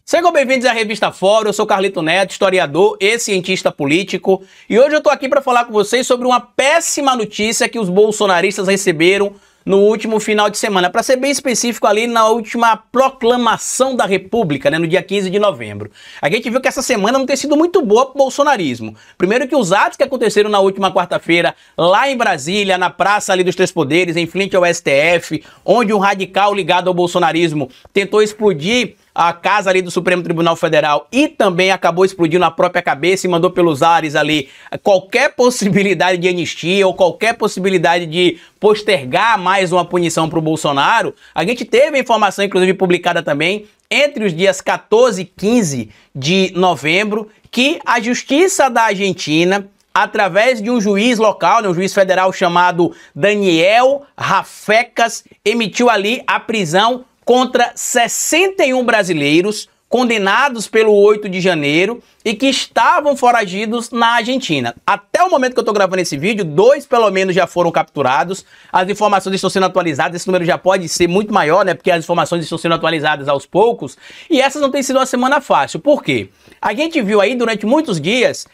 Sejam bem-vindos à Revista Fórum, eu sou Carlito Neto, historiador e cientista político, e hoje eu tô aqui para falar com vocês sobre uma péssima notícia que os bolsonaristas receberam no último final de semana, para ser bem específico ali na última proclamação da República, né, no dia 15 de novembro. A gente viu que essa semana não tem sido muito boa para o bolsonarismo. Primeiro que os atos que aconteceram na última quarta-feira, lá em Brasília, na Praça ali dos Três Poderes, em frente ao STF, onde um radical ligado ao bolsonarismo tentou explodir a casa ali do Supremo Tribunal Federal e também acabou explodindo a própria cabeça e mandou pelos ares ali qualquer possibilidade de anistia ou qualquer possibilidade de postergar mais uma punição para o Bolsonaro. A gente teve a informação, inclusive publicada também, entre os dias 14 e 15 de novembro, que a Justiça da Argentina, através de um juiz local, um juiz federal chamado Daniel Rafecas, emitiu ali a prisão contra 61 brasileiros condenados pelo 8 de janeiro e que estavam foragidos na Argentina. Até o momento que eu estou gravando esse vídeo, 2 pelo menos já foram capturados. As informações estão sendo atualizadas, esse número já pode ser muito maior, né? Porque as informações estão sendo atualizadas aos poucos. E essas não tem sido uma semana fácil. Por quê? A gente viu aí durante muitos dias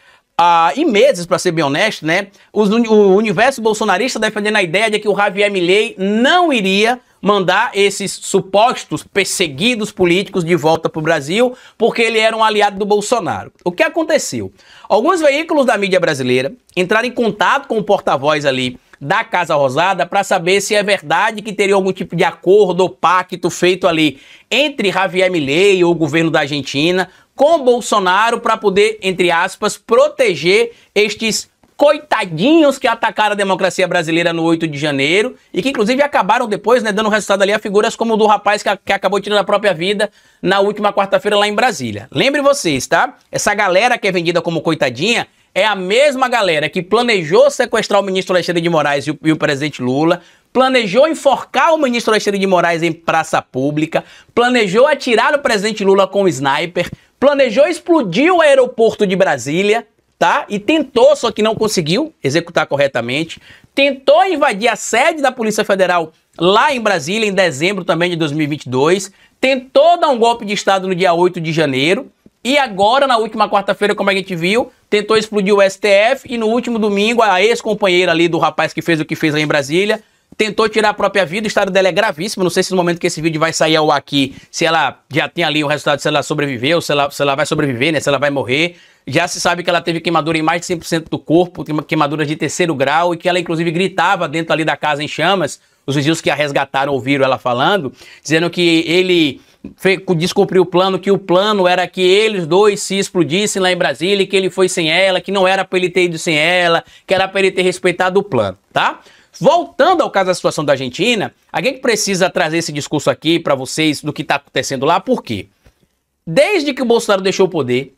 e meses, para ser bem honesto, né? O universo bolsonarista defendendo a ideia de que o Javier Milei não iria mandar esses supostos perseguidos políticos de volta para o Brasil, porque ele era um aliado do Bolsonaro. O que aconteceu? Alguns veículos da mídia brasileira entraram em contato com o porta-voz ali da Casa Rosada para saber se é verdade que teria algum tipo de acordo ou pacto feito ali entre Javier Milei ou o governo da Argentina com Bolsonaro para poder, entre aspas, proteger estes coitadinhos que atacaram a democracia brasileira no 8 de janeiro e que inclusive acabaram depois, né, dando resultado ali a figuras como o do rapaz que acabou tirando a própria vida na última quarta-feira lá em Brasília. Lembrem vocês, tá? Essa galera que é vendida como coitadinha é a mesma galera que planejou sequestrar o ministro Alexandre de Moraes e o presidente Lula, planejou enforcar o ministro Alexandre de Moraes em praça pública, planejou atirar no presidente Lula com um sniper, planejou explodir o aeroporto de Brasília, tá? E tentou, só que não conseguiu executar corretamente, tentou invadir a sede da Polícia Federal lá em Brasília em dezembro também de 2022, tentou dar um golpe de Estado no dia 8 de janeiro e agora, na última quarta-feira, como a gente viu, tentou explodir o STF e no último domingo a ex-companheira ali do rapaz que fez o que fez lá em Brasília tentou tirar a própria vida. O estado dela é gravíssimo. Não sei se no momento que esse vídeo vai sair ao ar aqui, se ela já tem ali o resultado, se ela sobreviveu, se ela vai sobreviver, né? Se ela vai morrer. Já se sabe que ela teve queimadura em mais de 100% do corpo, queimaduras de 3º grau, e que ela inclusive gritava dentro ali da casa em chamas. Os vizinhos que a resgataram ouviram ela falando, dizendo que ele descumpriu o plano, que o plano era que eles dois se explodissem lá em Brasília, que ele foi sem ela, que não era para ele ter ido sem ela, que era para ele ter respeitado o plano, tá? Voltando ao caso da situação da Argentina, a gente precisa trazer esse discurso aqui para vocês do que está acontecendo lá, por quê? Desde que o Bolsonaro deixou o poder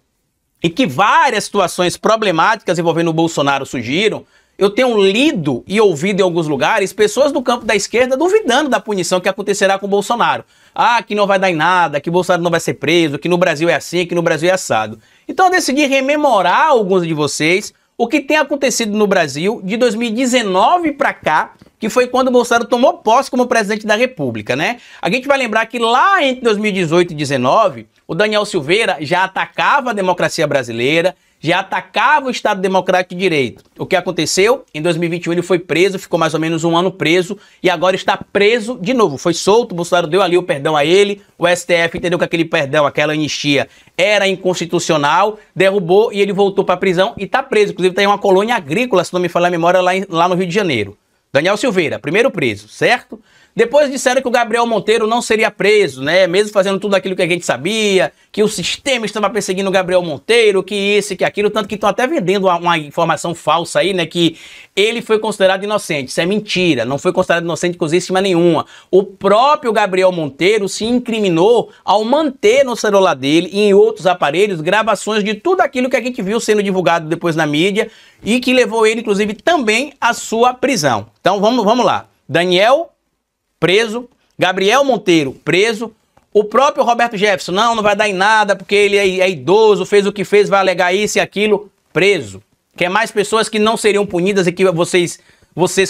e que várias situações problemáticas envolvendo o Bolsonaro surgiram, eu tenho lido e ouvido em alguns lugares pessoas do campo da esquerda duvidando da punição que acontecerá com o Bolsonaro. Ah, que não vai dar em nada, que o Bolsonaro não vai ser preso, que no Brasil é assim, que no Brasil é assado. Então eu decidi rememorar alguns de vocês o que tem acontecido no Brasil de 2019 para cá, que foi quando o Bolsonaro tomou posse como presidente da República, né? A gente vai lembrar que lá entre 2018 e 2019, o Daniel Silveira já atacava a democracia brasileira, já atacava o Estado Democrático de Direito. O que aconteceu? Em 2021 ele foi preso, ficou mais ou menos um ano preso e agora está preso de novo. Foi solto, o Bolsonaro deu ali o perdão a ele, o STF entendeu que aquele perdão, aquela anistia era inconstitucional, derrubou e ele voltou para a prisão e está preso. Inclusive tem uma colônia agrícola, se não me falha a memória, lá no Rio de Janeiro. Daniel Silveira, primeiro preso, certo? Depois disseram que o Gabriel Monteiro não seria preso, né? Mesmo fazendo tudo aquilo que a gente sabia, que o sistema estava perseguindo o Gabriel Monteiro, que isso, que aquilo, tanto que estão até vendendo uma informação falsa aí, né? Que ele foi considerado inocente. Isso é mentira, não foi considerado inocente coisíssima nenhuma. O próprio Gabriel Monteiro se incriminou ao manter no celular dele e em outros aparelhos gravações de tudo aquilo que a gente viu sendo divulgado depois na mídia e que levou ele, inclusive, também à sua prisão. Então, vamos lá. Daniel preso, Gabriel Monteiro preso, o próprio Roberto Jefferson, não vai dar em nada porque ele é idoso, fez o que fez, vai alegar isso e aquilo, preso. Quer mais pessoas que não seriam punidas e que vocês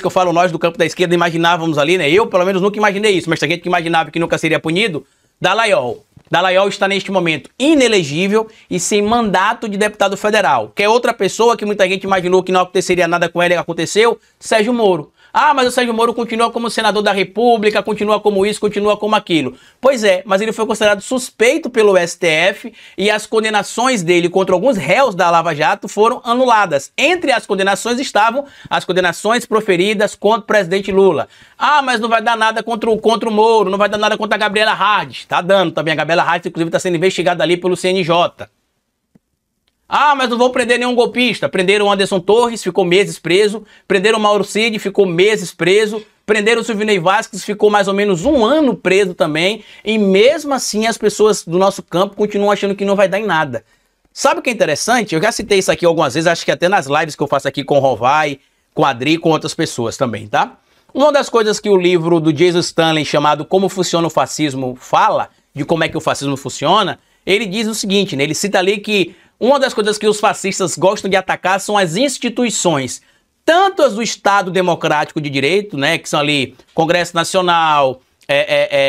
que eu falo nós do campo da esquerda imaginávamos ali, né? Eu pelo menos nunca imaginei isso, mas tem gente que imaginava que nunca seria punido. Dallagnol, Dallagnol está neste momento inelegível e sem mandato de deputado federal. Que é outra pessoa que muita gente imaginou que não aconteceria nada com ele, aconteceu, Sérgio Moro. Ah, mas o Sérgio Moro continua como senador da República, continua como isso, continua como aquilo. Pois é, mas ele foi considerado suspeito pelo STF e as condenações dele contra alguns réus da Lava Jato foram anuladas. Entre as condenações estavam as condenações proferidas contra o presidente Lula. Ah, mas não vai dar nada contra o Moro, não vai dar nada contra a Gabriela Hard. Tá dando também, a Gabriela Hard inclusive está sendo investigada ali pelo CNJ. Ah, mas não vão prender nenhum golpista. Prenderam o Anderson Torres, ficou meses preso. Prenderam o Mauro Cid, ficou meses preso. Prenderam o Silvinei Vasquez, ficou mais ou menos 1 ano preso também. E mesmo assim as pessoas do nosso campo continuam achando que não vai dar em nada. Sabe o que é interessante? Eu já citei isso aqui algumas vezes, acho que até nas lives que eu faço aqui com o Rovai, com a Adri, com outras pessoas também, tá? Uma das coisas que o livro do Jason Stanley, chamado Como Funciona o Fascismo, fala, de como é que o fascismo funciona, ele diz o seguinte, né? Ele cita ali que uma das coisas que os fascistas gostam de atacar são as instituições, tanto as do Estado Democrático de Direito, né, que são ali Congresso Nacional,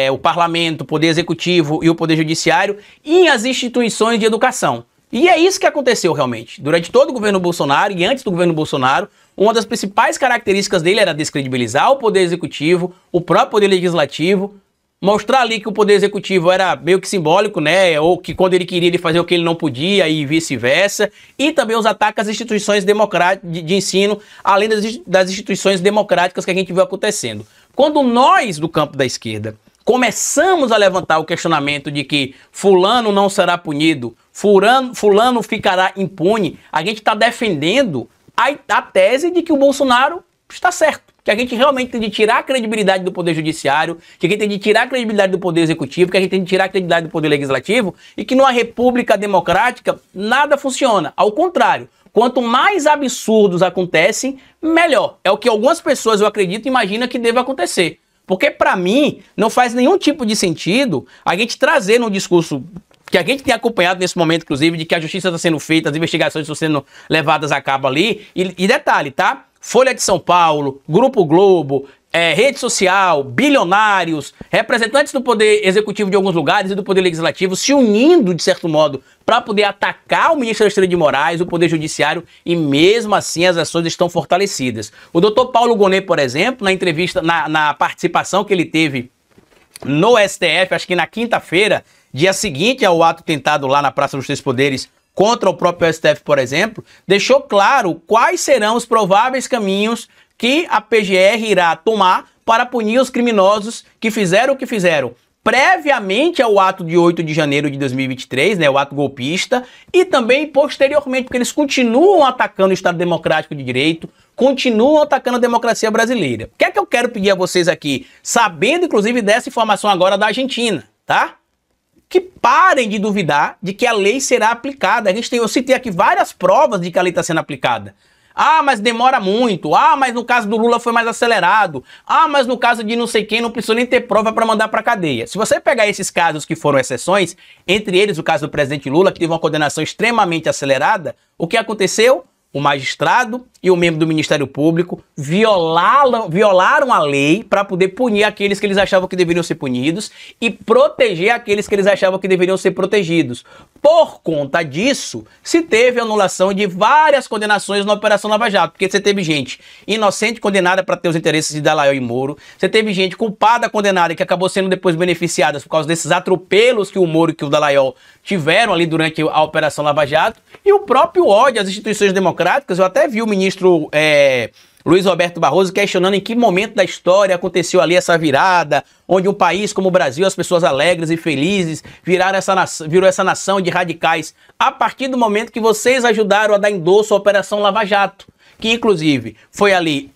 o Parlamento, o Poder Executivo e o Poder Judiciário, e as instituições de educação. E é isso que aconteceu realmente. Durante todo o governo Bolsonaro e antes do governo Bolsonaro, uma das principais características dele era descredibilizar o Poder Executivo, o próprio Poder Legislativo, mostrar ali que o Poder Executivo era meio que simbólico, né? Ou que quando ele queria ele fazia o que ele não podia e vice-versa. E também os ataques às instituições democráticas de ensino, além das instituições democráticas que a gente viu acontecendo. Quando nós, do campo da esquerda, começamos a levantar o questionamento de que fulano não será punido, fulano ficará impune, a gente está defendendo a tese de que o Bolsonaro está certo. Que a gente realmente tem de tirar a credibilidade do Poder Judiciário, que a gente tem de tirar a credibilidade do Poder Executivo, que a gente tem de tirar a credibilidade do Poder Legislativo e que numa república democrática nada funciona. Ao contrário, quanto mais absurdos acontecem, melhor. É o que algumas pessoas, eu acredito, imaginam que deve acontecer. Porque para mim não faz nenhum tipo de sentido a gente trazer num discurso que a gente tem acompanhado nesse momento, inclusive, de que a justiça está sendo feita, as investigações estão sendo levadas a cabo ali. E detalhe, tá? Folha de São Paulo, Grupo Globo, rede social, bilionários, representantes do Poder Executivo de alguns lugares e do Poder Legislativo se unindo, de certo modo, para poder atacar o ministro Alexandre de Moraes, o Poder Judiciário, e mesmo assim as ações estão fortalecidas. O doutor Paulo Gonet, por exemplo, na entrevista, na participação que ele teve no STF, acho que na quinta-feira, dia seguinte ao ato tentado lá na Praça dos Três Poderes, contra o próprio STF, por exemplo, deixou claro quais serão os prováveis caminhos que a PGR irá tomar para punir os criminosos que fizeram o que fizeram previamente ao ato de 8 de janeiro de 2023, né, o ato golpista, e também posteriormente, porque eles continuam atacando o Estado Democrático de Direito, continuam atacando a democracia brasileira. O que é que eu quero pedir a vocês aqui, sabendo inclusive dessa informação agora da Argentina, tá? Que parem de duvidar de que a lei será aplicada. Eu citei aqui várias provas de que a lei está sendo aplicada. Ah, mas demora muito. Ah, mas no caso do Lula foi mais acelerado. Ah, mas no caso de não sei quem não precisou nem ter prova para mandar para cadeia. Se você pegar esses casos que foram exceções, entre eles o caso do presidente Lula, que teve uma condenação extremamente acelerada, o que aconteceu? O magistrado e o membro do Ministério Público violaram a lei para poder punir aqueles que eles achavam que deveriam ser punidos e proteger aqueles que eles achavam que deveriam ser protegidos. Por conta disso, se teve anulação de várias condenações na Operação Lava Jato, porque você teve gente inocente condenada para ter os interesses de Dallagnol e Moro, você teve gente culpada condenada que acabou sendo depois beneficiada por causa desses atropelos que o Moro e que o Dallagnol tiveram ali durante a Operação Lava Jato, e o próprio ódio às instituições democráticas. Eu até vi o ministro Luiz Roberto Barroso questionando em que momento da história aconteceu ali essa virada, onde um país como o Brasil, as pessoas alegres e felizes, virou essa nação de radicais, a partir do momento que vocês ajudaram a dar endosso à Operação Lava Jato, que inclusive foi ali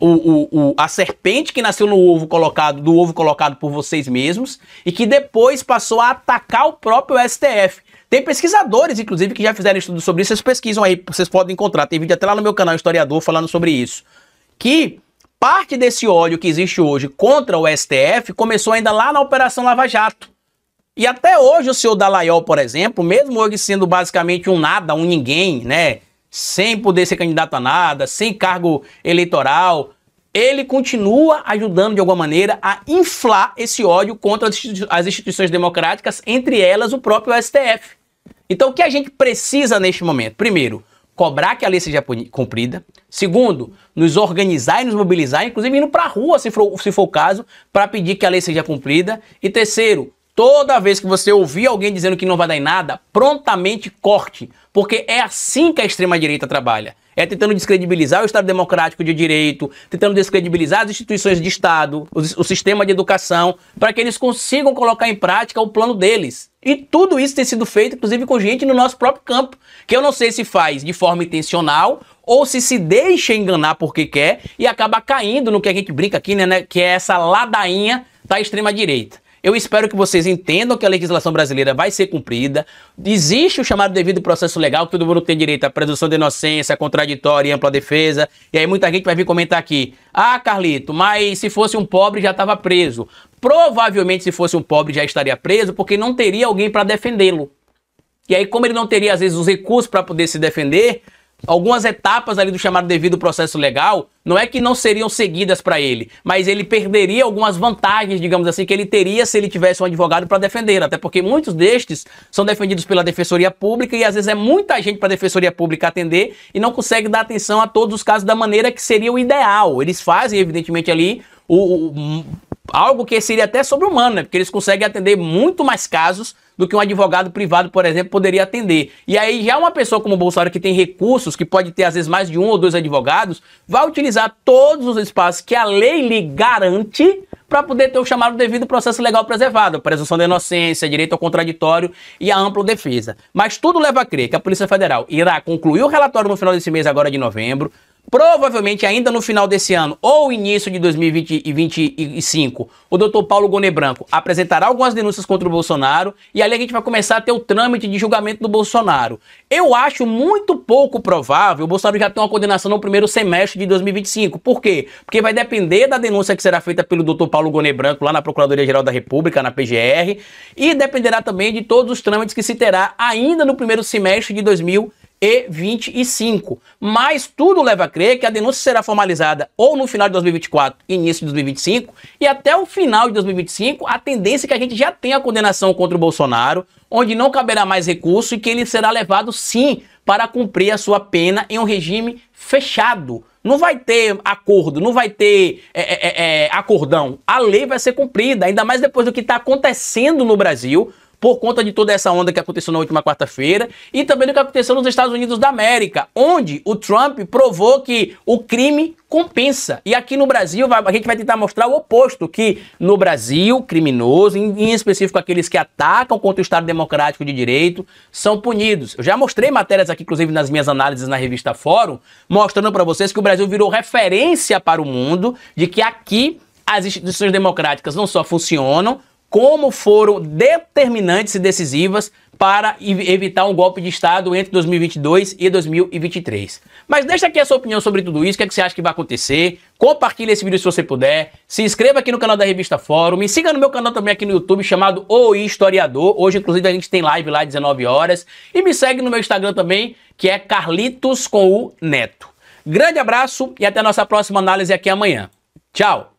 a serpente que nasceu do ovo colocado por vocês mesmos, e que depois passou a atacar o próprio STF. Tem pesquisadores, inclusive, que já fizeram estudo sobre isso, vocês pesquisam aí, vocês podem encontrar, tem vídeo até lá no meu canal Historiador falando sobre isso. Que parte desse ódio que existe hoje contra o STF começou ainda lá na Operação Lava Jato. E até hoje o senhor Dallagnol, por exemplo, mesmo hoje sendo basicamente um nada, um ninguém, né, sem poder ser candidato a nada, sem cargo eleitoral, ele continua ajudando de alguma maneira a inflar esse ódio contra as instituições democráticas, entre elas o próprio STF. Então o que a gente precisa neste momento? Primeiro, cobrar que a lei seja cumprida. Segundo, nos organizar e nos mobilizar, inclusive indo para a rua, se for o caso, para pedir que a lei seja cumprida. E terceiro, toda vez que você ouvir alguém dizendo que não vai dar em nada, prontamente corte, porque é assim que a extrema-direita trabalha. É tentando descredibilizar o Estado Democrático de Direito, tentando descredibilizar as instituições de Estado, o sistema de educação, para que eles consigam colocar em prática o plano deles. E tudo isso tem sido feito, inclusive, com gente no nosso próprio campo, que eu não sei se faz de forma intencional ou se deixa enganar porque quer e acaba caindo no que a gente brinca aqui, né, que é essa ladainha da extrema-direita. Eu espero que vocês entendam que a legislação brasileira vai ser cumprida. Existe o chamado devido processo legal, que todo mundo tem direito à presunção de inocência, contraditória e ampla defesa. E aí muita gente vai vir comentar aqui: ah, Carlito, mas se fosse um pobre já estava preso. Provavelmente se fosse um pobre já estaria preso porque não teria alguém para defendê-lo. E aí, como ele não teria às vezes os recursos para poder se defender, algumas etapas ali do chamado devido processo legal, não é que não seriam seguidas para ele, mas ele perderia algumas vantagens, digamos assim, que ele teria se ele tivesse um advogado para defender, até porque muitos destes são defendidos pela Defensoria Pública e às vezes é muita gente para a Defensoria Pública atender e não consegue dar atenção a todos os casos da maneira que seria o ideal. Eles fazem, evidentemente, ali algo que seria até sobre-humano, né? Porque eles conseguem atender muito mais casos do que um advogado privado, por exemplo, poderia atender. E aí já uma pessoa como o Bolsonaro, que tem recursos, que pode ter às vezes mais de um ou dois advogados, vai utilizar todos os espaços que a lei lhe garante para poder ter o chamado devido processo legal preservado, a presunção da inocência, direito ao contraditório e a ampla defesa. Mas tudo leva a crer que a Polícia Federal irá concluir o relatório no final desse mês, agora de novembro. Provavelmente ainda no final desse ano ou início de 2025, o Dr. Paulo Gonet Branco apresentará algumas denúncias contra o Bolsonaro e ali a gente vai começar a ter o trâmite de julgamento do Bolsonaro. Eu acho muito pouco provável o Bolsonaro já ter uma condenação no primeiro semestre de 2025. Por quê? Porque vai depender da denúncia que será feita pelo Dr. Paulo Gonet Branco lá na Procuradoria-Geral da República, na PGR, e dependerá também de todos os trâmites que se terá ainda no primeiro semestre de 2025. Mas tudo leva a crer que a denúncia será formalizada ou no final de 2024, início de 2025, e até o final de 2025, a tendência é que a gente já tenha a condenação contra o Bolsonaro, onde não caberá mais recurso e que ele será levado, sim, para cumprir a sua pena em um regime fechado. Não vai ter acordo, não vai ter acordão. A lei vai ser cumprida, ainda mais depois do que está acontecendo no Brasil, por conta de toda essa onda que aconteceu na última quarta-feira e também do que aconteceu nos Estados Unidos da América, onde o Trump provou que o crime compensa. E aqui no Brasil a gente vai tentar mostrar o oposto, que no Brasil, criminoso, em específico aqueles que atacam contra o Estado Democrático de Direito, são punidos. Eu já mostrei matérias aqui, inclusive nas minhas análises na revista Fórum, mostrando para vocês que o Brasil virou referência para o mundo de que aqui as instituições democráticas não só funcionam, como foram determinantes e decisivas para evitar um golpe de Estado entre 2022 e 2023. Mas deixa aqui a sua opinião sobre tudo isso, o que é que você acha que vai acontecer, compartilhe esse vídeo se você puder, se inscreva aqui no canal da Revista Fórum, me siga no meu canal também aqui no YouTube chamado O Historiador, hoje inclusive a gente tem live lá às 19 horas, e me segue no meu Instagram também, que é Carlitos com o Neto. Grande abraço e até a nossa próxima análise aqui amanhã. Tchau!